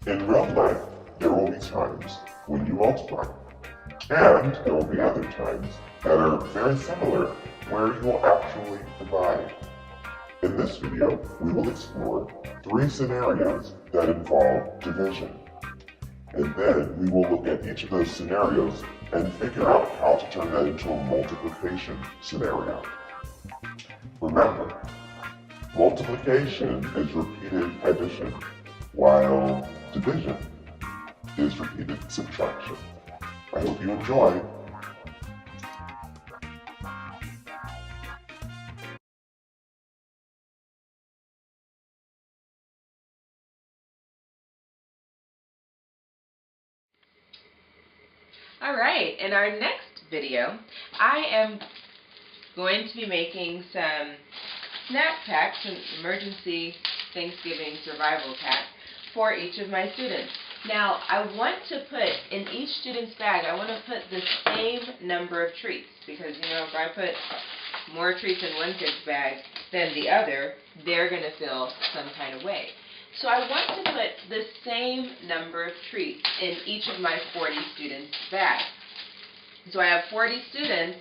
In real life, there will be times when you multiply, and there will be other times that are very similar where you will actually divide. In this video, we will explore 3 scenarios that involve division. And then we will look at each of those scenarios and figure out how to turn that into a multiplication scenario. Remember, multiplication is repeated addition, while division is repeated subtraction. I hope you enjoy. Alright, in our next video, I am going to be making some snack packs, some emergency Thanksgiving survival packs for each of my students. Now, I want to put in each student's bag, I want to put the same number of treats, because if I put more treats in one kid's bag than the other, they're going to feel some kind of way. So I want to put the same number of treats in each of my 40 students' bags. So I have 40 students,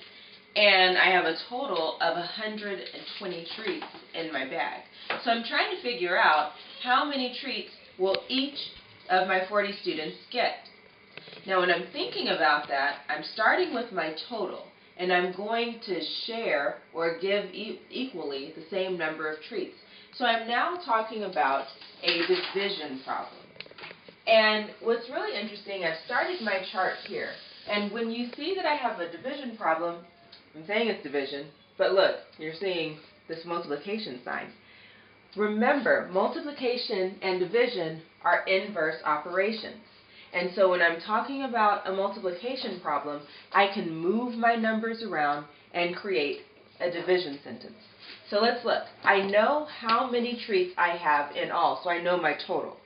and I have a total of 120 treats in my bag. So I'm trying to figure out how many treats will each of my 40 students get. Now when I'm thinking about that, I'm starting with my total, and I'm going to share or give equally the same number of treats. So I'm now talking about a division problem. And what's really interesting, I've started my chart here. And when you see that I have a division problem, I'm saying it's division, but look, you're seeing this multiplication sign. Remember, multiplication and division are inverse operations. And so when I'm talking about a multiplication problem, I can move my numbers around and create a division sentence. So let's look. I know how many treats I have in all, so I know my total.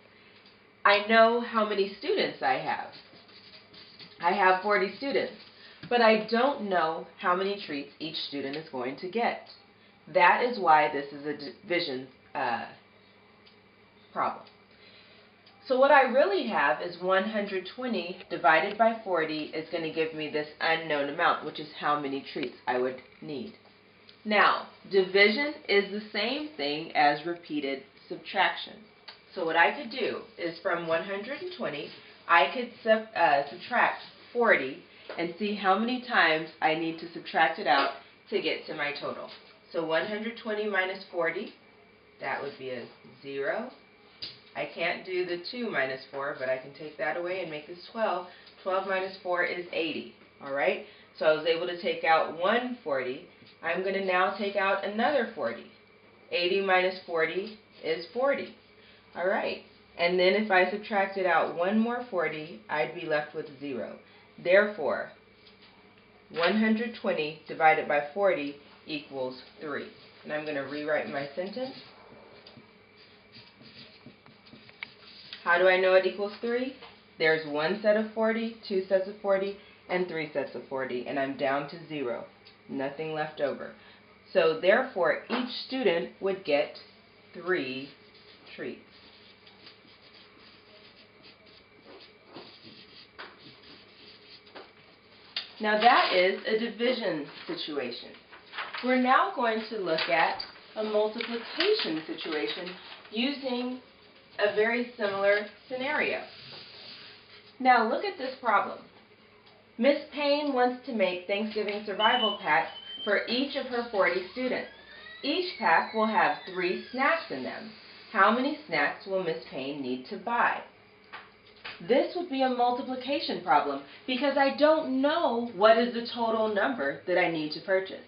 I know how many students I have. I have 40 students, but I don't know how many treats each student is going to get. That is why this is a division problem. So what I really have is 120 divided by 40 is going to give me this unknown amount, which is how many treats I would need. Now, division is the same thing as repeated subtraction. So what I could do is from 120, I could subtract 40 and see how many times I need to subtract it out to get to my total. So 120 minus 40, that would be a 0. I can't do the 2 minus 4, but I can take that away and make this 12. 12 minus 4 is 80. Alright, so I was able to take out 140. I'm going to now take out another 40. 80 minus 40 is 40. Alright, and then if I subtracted out one more 40, I'd be left with 0. Therefore, 120 divided by 40 equals 3. And I'm going to rewrite my sentence. How do I know it equals 3? There's one set of 40, 2 sets of 40, and 3 sets of 40, and I'm down to 0. Nothing left over. So therefore, each student would get 3 treats. Now that is a division situation. We're now going to look at a multiplication situation using a very similar scenario. Now look at this problem. Miss Payne wants to make Thanksgiving survival packs for each of her 40 students. Each pack will have 3 snacks in them. How many snacks will Miss Payne need to buy? This would be a multiplication problem because I don't know what is the total number that I need to purchase.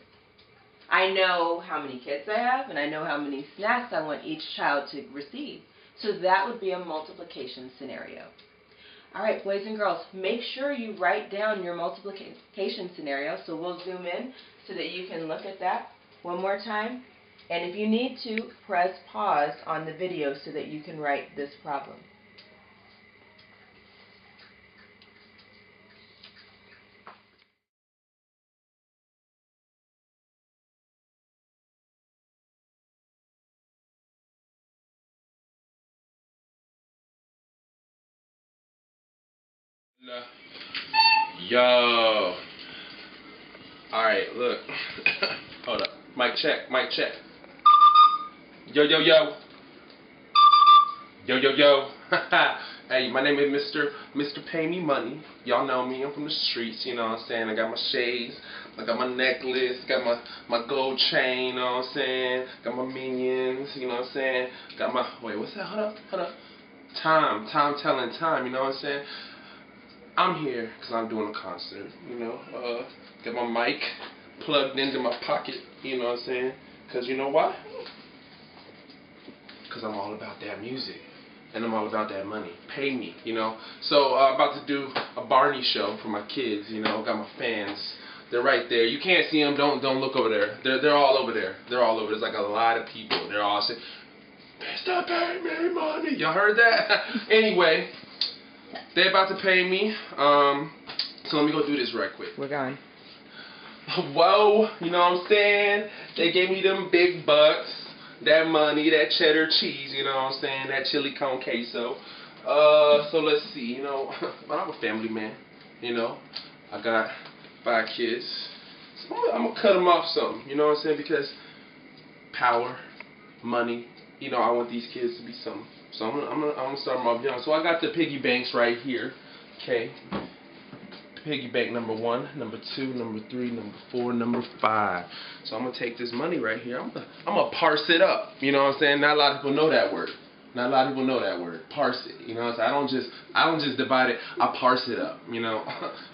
I know how many kids I have, and I know how many snacks I want each child to receive. So that would be a multiplication scenario. Alright, boys and girls, make sure you write down your multiplication scenario. So we'll zoom in so that you can look at that one more time. And if you need to, press pause on the video so that you can write this problem. Yo. Alright, look. Hold up. Mic check, mic check. Yo, yo, yo. Yo, yo, yo. Hey, my name is Mr. Pay Me Money. Y'all know me. I'm from the streets, you know what I'm saying? I got my shades. I got my necklace. Got my gold chain, you know what I'm saying? Got my minions, you know what I'm saying? Got my, wait, what's that? Hold up. Time telling time, you know what I'm saying? I'm here because I'm doing a concert, you know. Got my mic plugged into my pocket, you know what I'm saying? Because you know why? Because I'm all about that music. And I'm all about that money. Pay me, you know. So I'm about to do a Barney show for my kids, you know. Got my fans. They're right there. You can't see them. Don't look over there. They're all over there. They're all over. There's like a lot of people. They're all saying, "Mr. Pay Me Money." Y'all heard that? Anyway, they're about to pay me. So let me go do this right quick. We're going. Whoa, you know what I'm saying? They gave me them big bucks, that money, that cheddar cheese, you know what I'm saying? That chili con queso. So let's see, you know, I'm a family man, you know. I got 5 kids. So I'm going to cut them off something, you know what I'm saying? Because power, money, you know, I want these kids to be something. So I'm gonna start them off young. So I got the piggy banks right here, okay? Piggy bank number 1, number 2, number 3, number 4, number 5. So I'm gonna take this money right here. I'm gonna parse it up. You know what I'm saying? Not a lot of people know that word. Not a lot of people know that word. Parse it. You know what I'm saying? I don't just divide it. I parse it up. You know.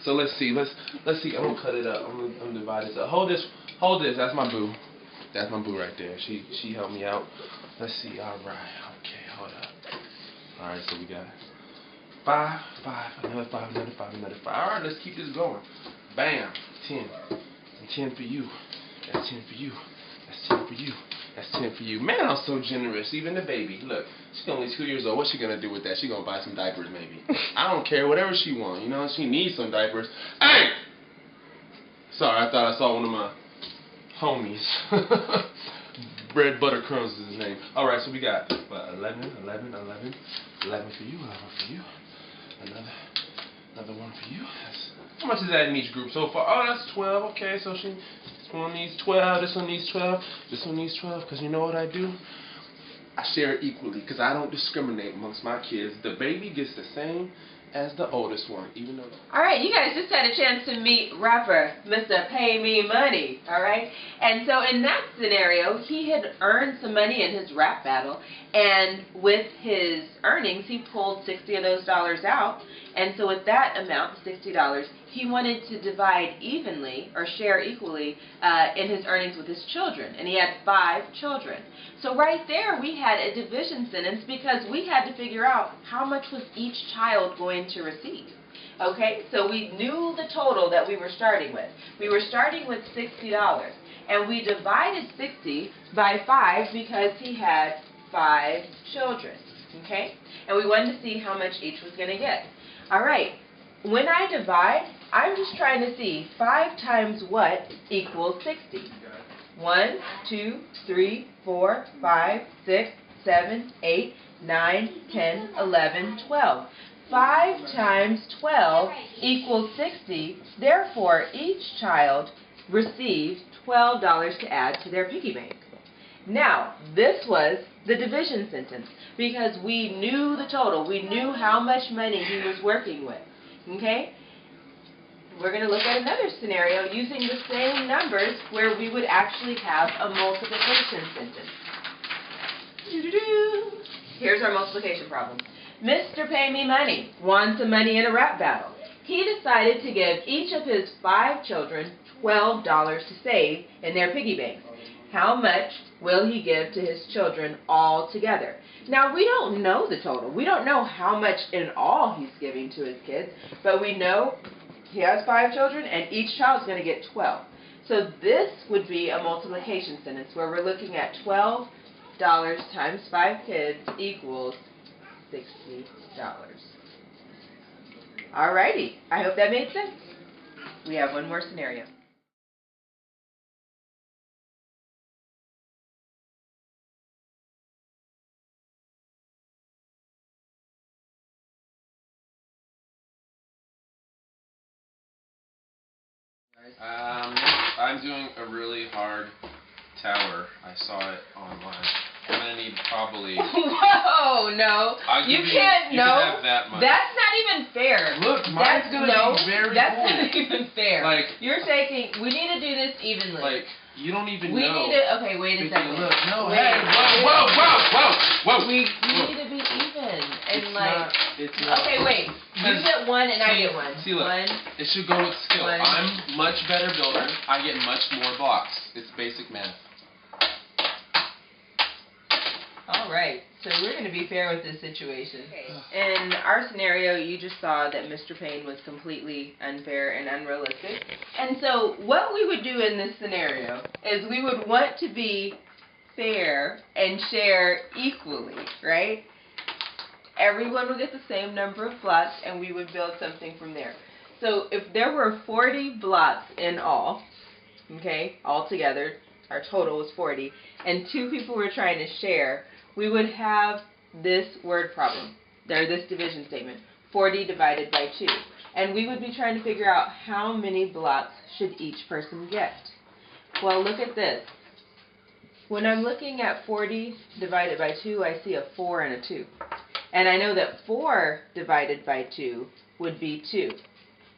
So let's see. Let's see. I'm gonna cut it up. I'm gonna divide this up. Hold this. That's my boo. That's my boo right there. She helped me out. Let's see. All right. Okay. Hold up. All right. So we got 5, another 5, another 5, another 5. All right, let's keep this going. Bam, 10, and 10 for you. That's 10 for you. That's 10 for you. That's 10 for you. Man, I'm so generous. Even the baby. Look, she's only 2 years old. What's she gonna do with that? She gonna buy some diapers, maybe. I don't care. Whatever she wants. You know, she needs some diapers. Hey! Sorry, I thought I saw one of my homies. Bread Butter Crumbs is his name. All right, so we got 11 for you, 11 for you. Another one for you. How much is that in each group so far? Oh, that's 12. Okay, so this one needs 12. This one needs 12. This one needs 12. Because you know what I do? I share it equally. Because I don't discriminate amongst my kids. The baby gets the same as the oldest one, even though. Alright, you guys just had a chance to meet rapper Mr. Pay Me Money, alright? And so in that scenario, he had earned some money in his rap battle, and with his earnings, he pulled 60 of those dollars out, and so with that amount, $60, he wanted to divide evenly, or share equally, in his earnings with his children, and he had 5 children. So right there, we had a division sentence because we had to figure out how much was each child going to receive. Okay, so we knew the total that we were starting with. We were starting with $60, and we divided 60 by 5 because he had 5 children. Okay, and we wanted to see how much each was going to get. All right, when I divide, I'm just trying to see 5 times what equals 60. 1, 2, 3, 4, 5, 6, 7, 8, 9, 10, 11, 12. 5 times 12 equals 60. Therefore, each child received $12 to add to their piggy bank. Now, this was the division sentence because we knew the total. We knew how much money he was working with. Okay? We're going to look at another scenario using the same numbers where we would actually have a multiplication sentence. Here's our multiplication problem. Mr. Pay Me Money won some money in a rap battle. He decided to give each of his 5 children $12 to save in their piggy banks. How much will he give to his children all together? Now, we don't know the total. We don't know how much in all he's giving to his kids, but we know he has 5 children, and each child is going to get 12. So this would be a multiplication sentence where we're looking at $12 times 5 kids equals $60. Alrighty, I hope that made sense. We have one more scenario. I'm doing a really hard tower. I saw it online. I'm gonna need probably. Whoa, no. You can't. You no. can have that much. That's not even fair. Look, mine's gonna be very That's cool. not even fair. Like, you're taking. We need to do this evenly. Like, you don't even we know. need to. Okay, wait a second. Look, no, wait, hey, whoa. We need to be even and It's not. Okay, wait. You get one and I get one. See, look. One. It should go with skill. One. I'm much better builder. I get much more blocks. It's basic math. All right, so we're going to be fair with this situation. Okay. In our scenario, you just saw that Mr. Payne was completely unfair and unrealistic. And so what we would do in this scenario is we would want to be fair and share equally, right? Everyone would get the same number of blocks and we would build something from there. So if there were 40 blocks in all, okay, all together, our total was 40, and 2 people were trying to share, we would have this word problem, or this division statement, 40 divided by 2. And we would be trying to figure out how many blocks should each person get. Well, look at this. When I'm looking at 40 divided by 2, I see a 4 and a 2. And I know that 4 divided by 2 would be 2,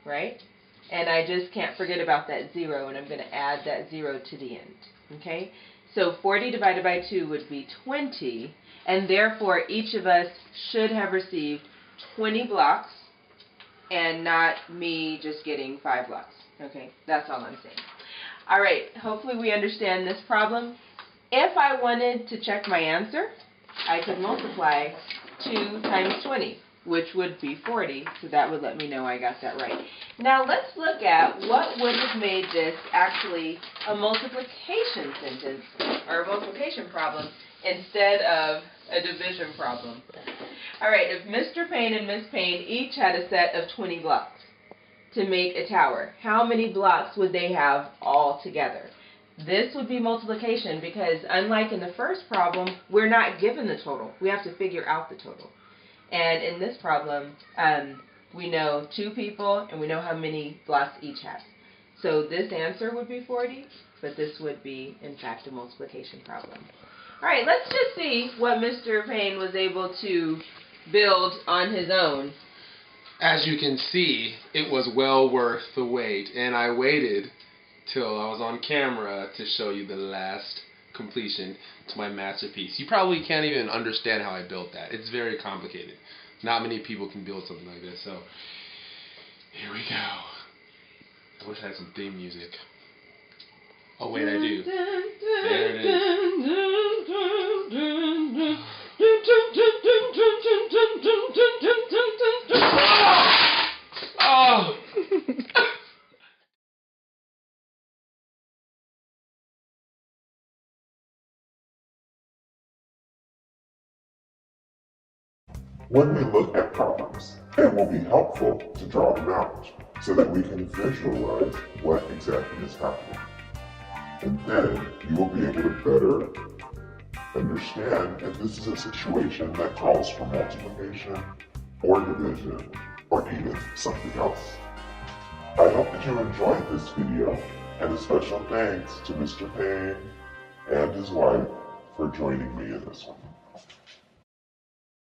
right? And I just can't forget about that 0, and I'm going to add that 0 to the end, okay? So 40 divided by 2 would be 20, and therefore each of us should have received 20 blocks, and not me just getting 5 blocks, okay? That's all I'm saying. All right, hopefully we understand this problem. If I wanted to check my answer, I could multiply 2 times 20, which would be 40, so that would let me know I got that right. Now let's look at what would have made this actually a multiplication sentence, or a multiplication problem, instead of a division problem. Alright, if Mr. Payne and Miss Payne each had a set of 20 blocks to make a tower, how many blocks would they have all together? This would be multiplication because unlike in the first problem, we're not given the total. We have to figure out the total. And in this problem, we know 2 people and we know how many blocks each has. So this answer would be 40, but this would be, in fact, a multiplication problem. All right, let's just see what Mr. Payne was able to build on his own. As you can see, it was well worth the wait, and I waited till I was on camera to show you the last completion to my masterpiece. You probably can't even understand how I built that. It's very complicated. Not many people can build something like this, so here we go. I wish I had some theme music. Oh wait, I do. There it is. Oh! When we look at problems, it will be helpful to draw them out so that we can visualize what exactly is happening. And then you will be able to better understand if this is a situation that calls for multiplication or division or even something else. I hope that you enjoyed this video, and a special thanks to Mr. Payne and his wife for joining me in this one.